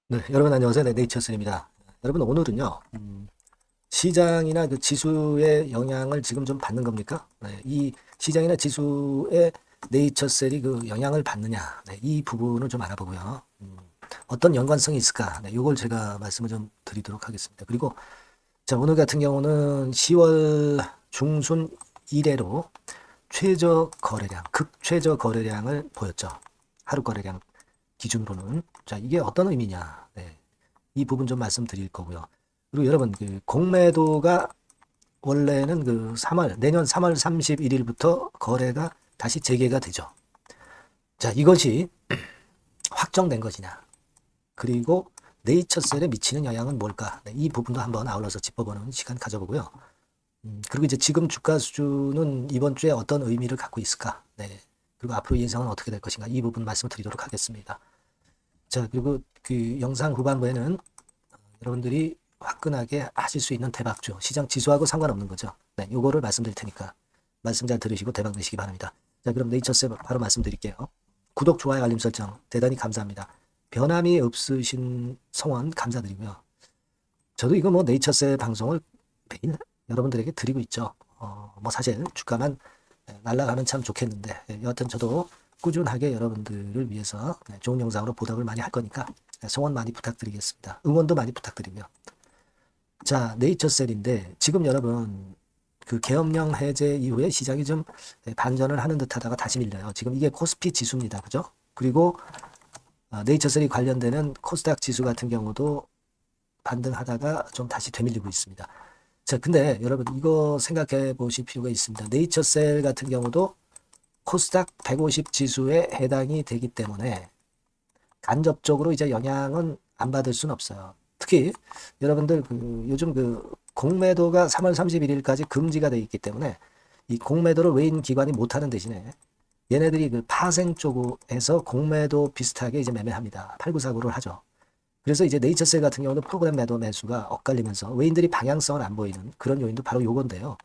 네, 여러분 안녕하세요. 네, 네이처스입니다. 여러분 오늘은요, 시장이나 그 지수의 영향을 지금 좀 받는 겁니까? 네, 이 시장이나 지수의 네이처셀이 그 영향을 받느냐? 네, 이 부분을 좀 알아보고요. 어떤 연관성이 있을까? 네, 이걸 제가 말씀을 좀 드리도록 하겠습니다. 그리고 자, 오늘 같은 경우는 10월 중순 이래로 최저 거래량, 극최저 거래량을 보였죠. 하루 거래량 기준으로는. 자, 이게 어떤 의미냐? 네. 이 부분 좀 말씀드릴 거고요. 그리고 여러분 그 공매도가 원래는 그 3월 내년 3월 31일부터 거래가 다시 재개가 되죠. 자, 이것이 확정된 것이냐? 그리고 네이처셀에 미치는 영향은 뭘까? 네, 이 부분도 한번 아울러서 짚어보는 시간 가져보고요. 그리고 이제 지금 주가 수준은 이번 주에 어떤 의미를 갖고 있을까? 네. 그리고 앞으로 예상은 어떻게 될 것인가? 이 부분 말씀드리도록 하겠습니다. 자, 그리고 그 영상 후반부에는 여러분들이 화끈하게 하실 수 있는 대박주, 시장 지수하고 상관없는 거죠. 네, 요거를 말씀드릴 테니까 말씀 잘 들으시고 대박 내시기 바랍니다. 자, 그럼 네이처스 바로 말씀드릴게요. 구독, 좋아요, 알림 설정 대단히 감사합니다. 변함이 없으신 성원 감사드리고요. 저도 이거 뭐 네이처스 방송을 매일 여러분들에게 드리고 있죠. 뭐 사실 주가만 날아가면 참 좋겠는데 여하튼 저도 꾸준하게 여러분들을 위해서 좋은 영상으로 보답을 많이 할 거니까 성원 많이 부탁드리겠습니다. 응원도 많이 부탁드리고요. 자, 네이처셀인데 지금 여러분 그 계엄령 해제 이후에 시장이 좀 반전을 하는 듯하다가 다시 밀려요. 지금 이게 코스피 지수입니다. 그죠? 그리고 네이처셀이 관련되는 코스닥 지수 같은 경우도 반등하다가 좀 다시 되밀리고 있습니다. 자, 근데 여러분 이거 생각해 보실 필요가 있습니다. 네이처셀 같은 경우도 코스닥 150 지수에 해당이 되기 때문에 간접적으로 이제 영향은 안 받을 수는 없어요. 특히 여러분들 그 요즘 그 공매도가 3월 31일까지 금지가 돼 있기 때문에 이 공매도를 외인 기관이 못하는 대신에 얘네들이 그 파생 쪽에서 공매도 비슷하게 이제 매매합니다. 팔구사구를 하죠. 그래서 이제 네이처셀 같은 경우는 프로그램 매도 매수가 엇갈리면서 외인들이 방향성을 안 보이는 그런 요인도 바로 요건데요.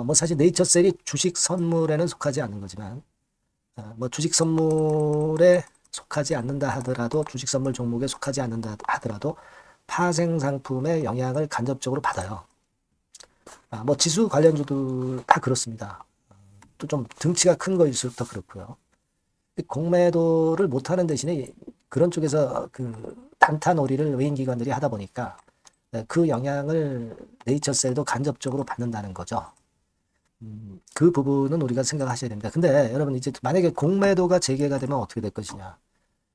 뭐 사실 네이처셀이 주식 선물에는 속하지 않는 거지만 뭐 주식 선물에 속하지 않는다 하더라도 주식 선물 종목에 속하지 않는다 하더라도 파생 상품의 영향을 간접적으로 받아요. 뭐 지수 관련주들 다 그렇습니다. 또 좀 등치가 큰 거일수록 더 그렇고요. 공매도를 못하는 대신에 그런 쪽에서 그 단타놀이를 외인 기관들이 하다 보니까 그 영향을 네이처셀도 간접적으로 받는다는 거죠. 그 부분은 우리가 생각하셔야 됩니다. 근데 여러분 이제 만약에 공매도가 재개가 되면 어떻게 될 것이냐?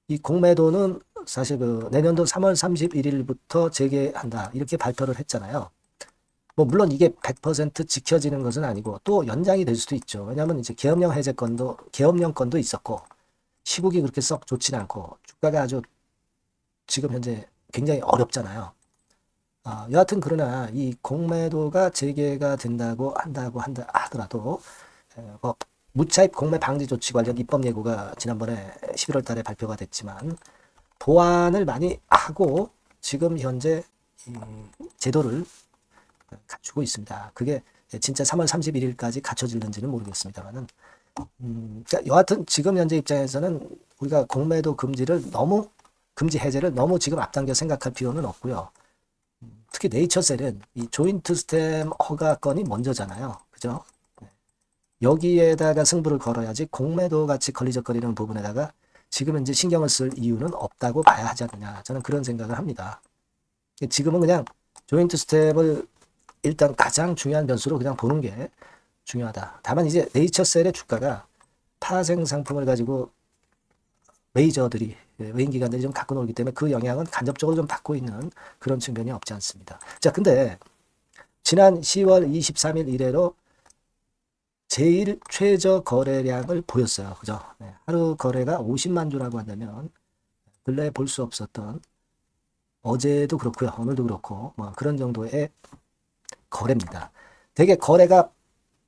이 공매도는 사실 그 내년도 3월 31일부터 재개한다 이렇게 발표를 했잖아요. 뭐 물론 이게 100% 지켜지는 것은 아니고 또 연장이 될 수도 있죠. 왜냐하면 이제 계엄령 해제건도 계엄령건도 있었고 시국이 그렇게 썩 좋지는 않고 주가가 아주 지금 현재 굉장히 어렵잖아요. 여하튼 그러나 이 공매도가 재개가 한다 하더라도 뭐 무차입 공매 방지 조치 관련 입법 예고가 지난번에 11월 달에 발표가 됐지만 보완을 많이 하고 지금 현재 이 제도를 갖추고 있습니다. 그게 진짜 3월 31일까지 갖춰질는지는 모르겠습니다만은 그러니까 여하튼 지금 현재 입장에서는 우리가 공매도 금지 해제를 너무 지금 앞당겨 생각할 필요는 없고요. 특히 네이처셀은 이 조인트 스템 허가건이 먼저잖아요. 그죠? 여기에다가 승부를 걸어야지 공매도 같이 걸리적거리는 부분에다가 지금 현재 신경을 쓸 이유는 없다고 봐야 하지 않느냐. 저는 그런 생각을 합니다. 지금은 그냥 조인트 스텝을 일단 가장 중요한 변수로 그냥 보는 게 중요하다. 다만 이제 네이처셀의 주가가 파생 상품을 가지고 메이저들이 외인 기관들이 좀 갖고 놀기 때문에 그 영향은 간접적으로 좀 받고 있는 그런 측면이 없지 않습니다. 자, 근데 지난 10월 23일 이래로 제일 최저 거래량을 보였어요. 그죠? 네, 하루 거래가 50만 주라고 한다면 근래 볼 수 없었던 어제도 그렇고요. 오늘도 그렇고 뭐 그런 정도의 거래입니다. 되게 거래가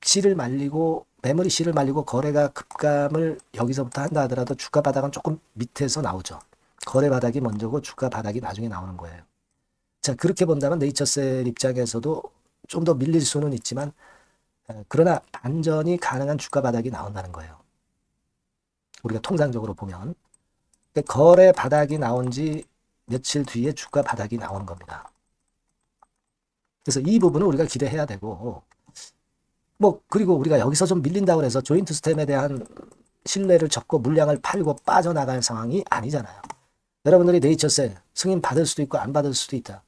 씨를 말리고 매물이 씨를 말리고 거래가 급감을 여기서부터 한다 하더라도 주가 바닥은 조금 밑에서 나오죠. 거래 바닥이 먼저고 주가 바닥이 나중에 나오는 거예요. 자, 그렇게 본다면 네이처셀 입장에서도 좀 더 밀릴 수는 있지만 그러나 반전이 가능한 주가 바닥이 나온다는 거예요. 우리가 통상적으로 보면 거래 바닥이 나온 지 며칠 뒤에 주가 바닥이 나오는 겁니다. 그래서 이 부분은 우리가 기대해야 되고, 뭐 그리고 우리가 여기서 좀 밀린다고 해서 조인트 스템에 대한 신뢰를 접고 물량을 팔고 빠져나갈 상황이 아니잖아요. 여러분들이 네이처셀 승인 받을 수도 있고 안 받을 수도 있다.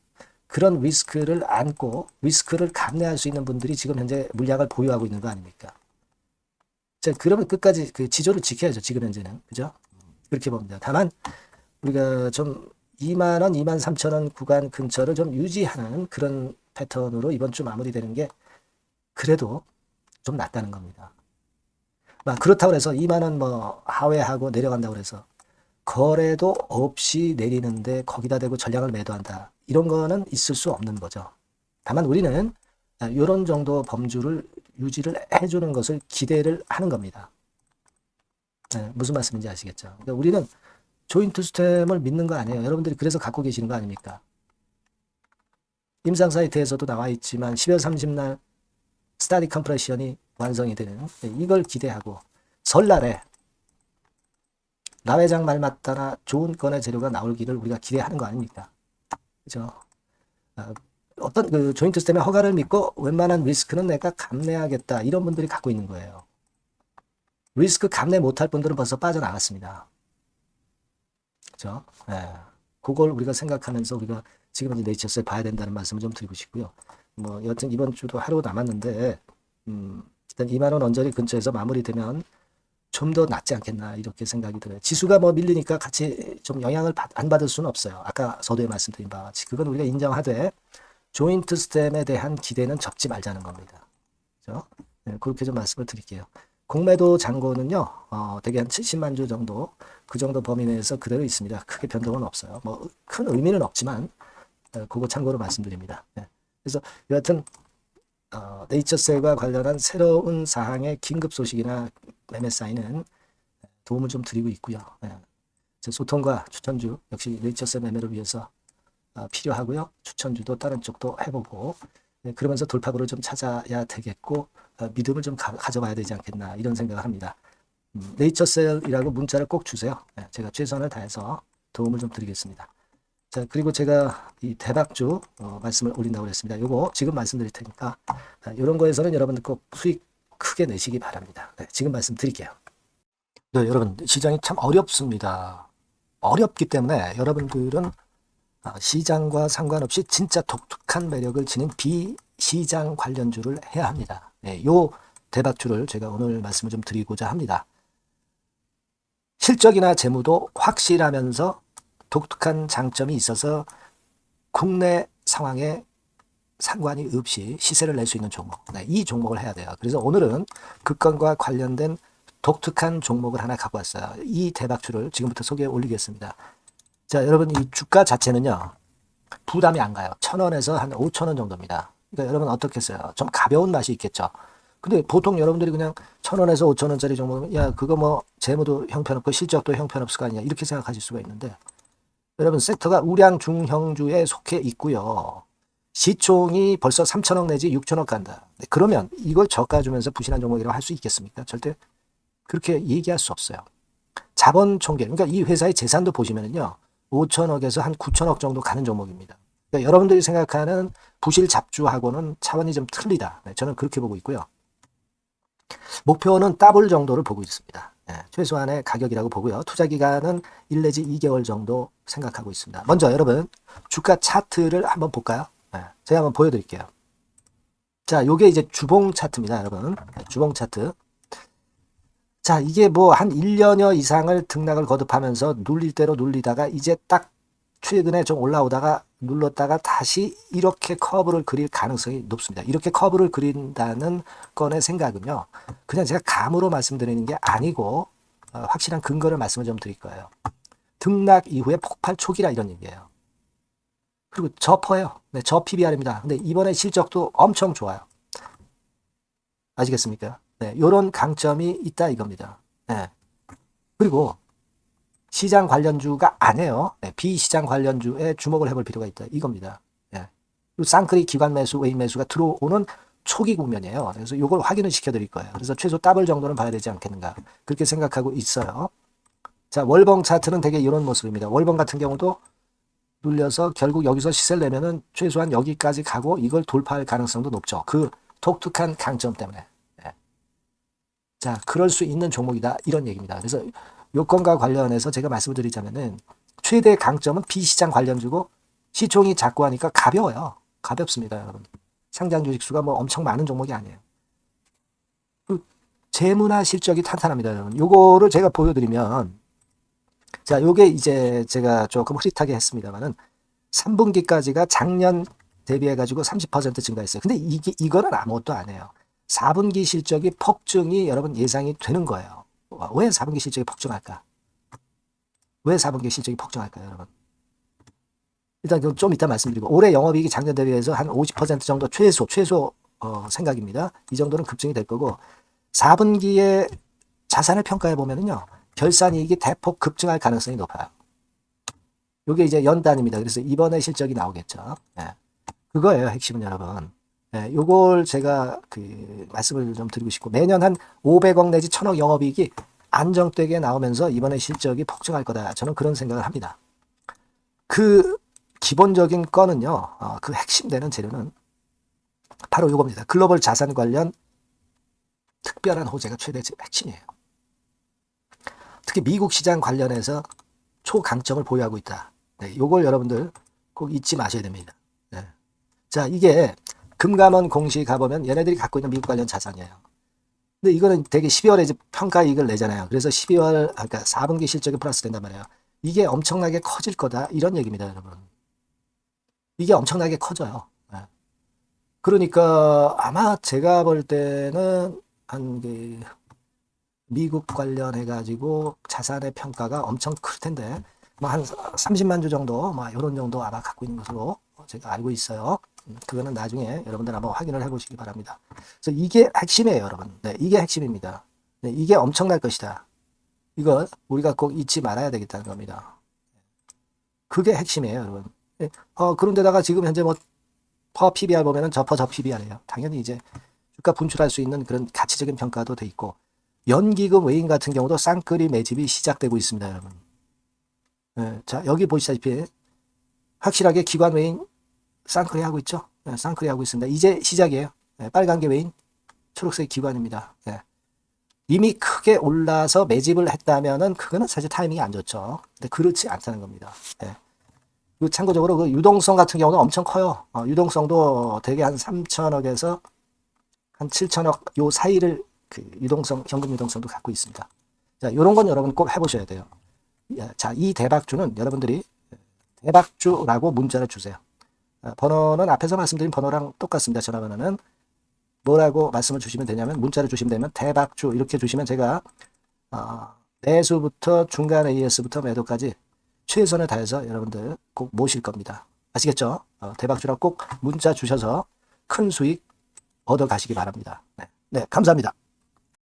그런 리스크를 안고 리스크를 감내할 수 있는 분들이 지금 현재 물량을 보유하고 있는 거 아닙니까? 자, 그러면 끝까지 그 지조를 지켜야죠. 지금 현재는. 그죠? 그렇게 봅니다. 다만 우리가 좀 2만 원, 2만 3천 원 구간 근처를 좀 유지하는 그런 패턴으로 이번 주 마무리되는 게 그래도 좀 낫다는 겁니다. 막 그렇다고 해서 2만 원 뭐 하회하고 내려간다고 해서 거래도 없이 내리는데 거기다 대고 전량을 매도한다. 이런 거는 있을 수 없는 거죠. 다만 우리는 이런 정도 범주를 유지를 해주는 것을 기대를 하는 겁니다. 네, 무슨 말씀인지 아시겠죠? 그러니까 우리는 조인트 스템을 믿는 거 아니에요. 여러분들이 그래서 갖고 계시는 거 아닙니까? 임상 사이트에서도 나와 있지만 12월 30날 스타디 컴프레션이 완성이 되는 이걸 기대하고 설날에 라회장 말 맞다나 좋은 건의 재료가 나오기를 우리가 기대하는 거 아닙니까? 그죠? 어떤 그 조인트 스템의 허가를 믿고 웬만한 리스크는 내가 감내하겠다 이런 분들이 갖고 있는 거예요. 리스크 감내 못할 분들은 벌써 빠져나갔습니다. 그죠? 예. 그걸 우리가 생각하면서 우리가 지금 이제 네이처스에 봐야 된다는 말씀을 좀 드리고 싶고요. 뭐 여튼 이번 주도 하루 남았는데 일단 2만 원 언저리 근처에서 마무리되면 좀 더 낫지 않겠나 이렇게 생각이 들어요. 지수가 뭐 밀리니까 같이 좀 영향을 안 받을 수는 없어요. 아까 서두에 말씀드린 바와 같이 그건 우리가 인정하되 조인트 스템에 대한 기대는 접지 말자는 겁니다. 그렇죠? 네, 그렇게 좀 말씀을 드릴게요. 공매도 잔고는요, 대개 한 70만 주 정도 그 정도 범위 내에서 그대로 있습니다. 크게 변동은 없어요. 뭐 큰 의미는 없지만 그거 참고로 말씀드립니다. 네. 그래서 여하튼 네이처셀과 관련한 새로운 사항의 긴급 소식이나 매매 사인은 도움을 좀 드리고 있고요. 네. 소통과 추천주 역시 네이처셀 매매를 위해서 필요하고요. 추천주도 다른 쪽도 해보고 네, 그러면서 돌파구를 좀 찾아야 되겠고 믿음을 좀 가져봐야 되지 않겠나 이런 생각을 합니다. 네이처셀이라고 문자를 꼭 주세요. 네, 제가 최선을 다해서 도움을 좀 드리겠습니다. 자, 그리고 제가 이 대박주 말씀을 올린다고 했습니다. 요거 지금 말씀드릴 테니까 이런 거에서는 여러분들 꼭 수익 크게 내시기 바랍니다. 네, 지금 말씀드릴게요. 네, 여러분 시장이 참 어렵습니다. 어렵기 때문에 여러분들은 시장과 상관없이 진짜 독특한 매력을 지닌 비시장 관련주를 해야 합니다. 네, 요 대박주를 제가 오늘 말씀을 좀 드리고자 합니다. 실적이나 재무도 확실하면서 독특한 장점이 있어서 국내 상황에 상관이 없이 시세를 낼 수 있는 종목. 네, 이 종목을 해야 돼요. 그래서 오늘은 그 건과 관련된 독특한 종목을 하나 갖고 왔어요. 이 대박주를 지금부터 소개해 올리겠습니다. 자, 여러분 이 주가 자체는요. 부담이 안 가요. 1,000원에서 한 5,000원 정도입니다. 그러니까 여러분 어떻겠어요? 좀 가벼운 맛이 있겠죠. 근데 보통 여러분들이 그냥 1,000원에서 5,000원짜리 종목은 야 그거 뭐 재무도 형편없고 실적도 형편없을 거 아니냐 이렇게 생각하실 수가 있는데 여러분 섹터가 우량 중형주에 속해 있고요. 시총이 벌써 3천억 내지 6천억 간다. 네, 그러면 이걸 저가 주면서 부실한 종목이라고 할 수 있겠습니까? 절대 그렇게 얘기할 수 없어요. 자본 총계, 그러니까 이 회사의 재산도 보시면은요. 5천억에서 한 9천억 정도 가는 종목입니다. 그러니까 여러분들이 생각하는 부실 잡주하고는 차원이 좀 틀리다. 네, 저는 그렇게 보고 있고요. 목표는 더블 정도를 보고 있습니다. 네, 최소한의 가격이라고 보고요. 투자 기간은 1 내지 2개월 정도 생각하고 있습니다. 먼저 여러분 주가 차트를 한번 볼까요? 네, 제가 한번 보여드릴게요. 자, 요게 이제 주봉 차트입니다, 여러분. 네, 주봉 차트. 자, 이게 뭐 한 1년여 이상을 등락을 거듭하면서 눌릴 대로 눌리다가 이제 딱 최근에 좀 올라오다가 눌렀다가 다시 이렇게 커브를 그릴 가능성이 높습니다. 이렇게 커브를 그린다는 건의 생각은요. 그냥 제가 감으로 말씀드리는 게 아니고 확실한 근거를 말씀을 좀 드릴 거예요. 등락 이후에 폭발 초기라 이런 얘기예요. 그리고 저퍼예요. 네, 저 PBR입니다. 근데 이번에 실적도 엄청 좋아요. 아시겠습니까? 네, 요런 강점이 있다 이겁니다. 네. 그리고 시장 관련주가 아니에요. 네, 비시장 관련주에 주목을 해볼 필요가 있다 이겁니다. 네. 쌍끌이 기관 매수, 외인 매수가 들어오는 초기 국면이에요. 그래서 이걸 확인을 시켜드릴 거예요. 그래서 최소 더블 정도는 봐야 되지 않겠는가 그렇게 생각하고 있어요. 자, 월봉 차트는 되게 이런 모습입니다. 월봉 같은 경우도 눌려서 결국 여기서 시세를 내면은 최소한 여기까지 가고 이걸 돌파할 가능성도 높죠. 그 독특한 강점 때문에. 예. 자, 그럴 수 있는 종목이다. 이런 얘기입니다. 그래서 요건과 관련해서 제가 말씀을 드리자면은 최대 강점은 비시장 관련주고 시총이 작고 하니까 가벼워요. 가볍습니다, 여러분. 상장 주식 수가 뭐 엄청 많은 종목이 아니에요. 그 재무나 실적이 탄탄합니다, 여러분. 요거를 제가 보여드리면, 자, 요게 이제 제가 조금 흐릿하게 했습니다만은 3분기까지가 작년 대비해가지고 30% 증가했어요. 근데 이거는 아무것도 안 해요. 4분기 실적이 폭증이 여러분 예상이 되는 거예요. 왜 4분기 실적이 폭증할까? 왜 4분기 실적이 폭증할까요, 여러분? 일단 좀 이따 말씀드리고 올해 영업이익이 작년 대비해서 한 50% 정도 최소 생각입니다. 이 정도는 급증이 될 거고 4분기에 자산을 평가해 보면은요. 결산이익이 대폭 급증할 가능성이 높아요. 이게 이제 연단입니다. 그래서 이번에 실적이 나오겠죠. 예. 그거예요, 핵심은 여러분. 예, 요걸 제가 말씀을 좀 드리고 싶고 매년 한 500억 내지 1000억 영업이익이 안정되게 나오면서 이번에 실적이 폭증할 거다. 저는 그런 생각을 합니다. 그 기본적인 거는요. 그 핵심 되는 재료는 바로 이겁니다. 글로벌 자산 관련 특별한 호재가 최대 핵심이에요. 특히 미국 시장 관련해서 초강점을 보유하고 있다. 네, 요걸 여러분들 꼭 잊지 마셔야 됩니다. 네. 자, 이게 금감원 공시 가보면 얘네들이 갖고 있는 미국 관련 자산이에요. 근데 이거는 되게 12월에 이제 평가이익을 내잖아요. 그래서 12월, 그러니까 4분기 실적이 플러스 된단 말이에요. 이게 엄청나게 커질 거다. 이런 얘기입니다, 여러분. 이게 엄청나게 커져요. 네. 그러니까 아마 제가 볼 때는 미국 관련해가지고 자산의 평가가 엄청 클 텐데, 뭐 한 30만 주 정도, 뭐 이런 정도 아마 갖고 있는 것으로 제가 알고 있어요. 그거는 나중에 여러분들 한번 확인을 해보시기 바랍니다. 그래서 이게 핵심이에요, 여러분. 네, 이게 핵심입니다. 네, 이게 엄청날 것이다. 이거 우리가 꼭 잊지 말아야 되겠다는 겁니다. 그게 핵심이에요, 여러분. 네, 그런데다가 지금 현재 뭐 퍼 PBR 보면은 저 PBR이에요. 당연히 이제 주가 분출할 수 있는 그런 가치적인 평가도 돼 있고. 연기금 외인 같은 경우도 쌍끌이 매집이 시작되고 있습니다, 여러분. 네, 자, 여기 보시다시피 확실하게 기관 외인 쌍끌이 하고 있죠. 네, 쌍끌이 하고 있습니다. 이제 시작이에요. 네, 빨간 게 외인, 초록색 기관입니다. 네. 이미 크게 올라서 매집을 했다면은 그거는 사실 타이밍이 안 좋죠. 근데 그렇지 않다는 겁니다. 네. 그리고 참고적으로 그 유동성 같은 경우는 엄청 커요. 유동성도 대개 한 3천억에서 한 7천억 요 사이를 유동성, 현금 유동성도 갖고 있습니다. 자, 요런 건 여러분 꼭 해보셔야 돼요. 자, 이 대박주는 여러분들이 대박주라고 문자를 주세요. 번호는 앞에서 말씀드린 번호랑 똑같습니다. 전화번호는 뭐라고 말씀을 주시면 되냐면 문자를 주시면 되면 대박주 이렇게 주시면 제가 매수부터 중간 AS부터 매도까지 최선을 다해서 여러분들 꼭 모실 겁니다. 아시겠죠? 대박주라고 꼭 문자 주셔서 큰 수익 얻어 가시기 바랍니다. 네, 감사합니다.